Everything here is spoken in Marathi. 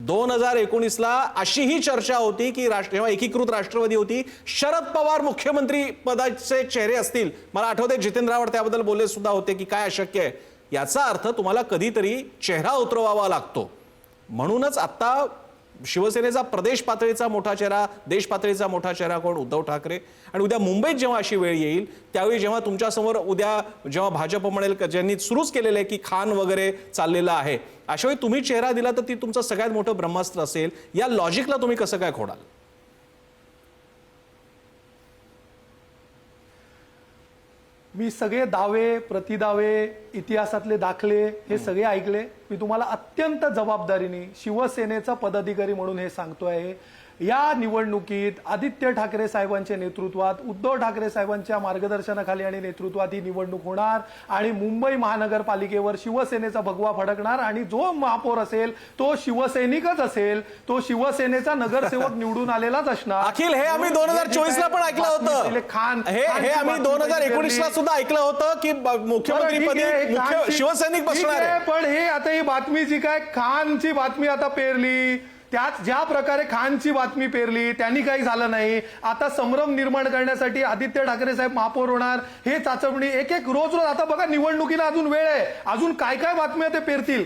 2019ला अशीही चर्चा होती की जेव्हा एकीकृत राष्ट्रवादी होती, शरद पवार मुख्यमंत्री पदाचे चेहरे असतील. मला आठवते जितेंद्र आव्हाड त्याबद्दल बोलले सुद्धा होते की काय अशक्य आहे. याचा अर्थ तुम्हाला कधीतरी चेहरा उतरवावा लागतो. म्हणूनच आता शिवसेनेचा प्रदेश पातळीचा मोठा चेहरा, देश पातळीचा मोठा चेहरा कोण? उद्धव ठाकरे. आणि उद्या मुंबईत जेव्हा अशी वेळ येईल त्यावेळी जेव्हा तुमच्यासमोर उद्या जेव्हा भाजप म्हणेल ज्यांनी सुरूच केलेलं आहे की खान वगैरे चाललेला आहे, अशा वेळी तुम्ही चेहरा दिला तर ती तुमचं सगळ्यात मोठं ब्रह्मास्त्र असेल. या लॉजिकला तुम्ही कसं काय खोडाल? मी सगळे दावे, प्रतिदावे, इतिहासातले दाखले हे सगळे ऐकले. मी तुम्हाला अत्यंत जबाबदारीने शिवसेनेचा पदाधिकारी म्हणून हे सांगतोय, या निवडणुकीत आदित्य ठाकरे साहेबांच्या नेतृत्वात, उद्धव ठाकरे साहेबांच्या मार्गदर्शनाखाली आणि नेतृत्वात ही निवडणूक होणार आणि मुंबई महानगरपालिकेवर शिवसेनेचा भगवा फडकणार आणि जो महापौर असेल तो शिवसैनिकच असेल, तो शिवसेनेचा नगरसेवक निवडून आलेलाच असणार. अखिल, हे आम्ही 2024ला पण ऐकलं होतं. खान हे आम्ही 2019ला सुद्धा ऐकलं होतं की मुख्यमंत्री शिवसैनिक बसणार आहे. पण हे आता ही बातमी जी काय खानची बातमी आता पेरली, त्यात ज्या प्रकारे खानची बातमी पेरली त्यांनी काही झालं नाही. आता संभ्रम निर्माण करण्यासाठी आदित्य ठाकरे साहेब महापौर होणार हे चाचपणी एक एक रोज आता बघा, निवडणुकीला अजून वेळ आहे, अजून काय काय बातम्या ते पेरतील.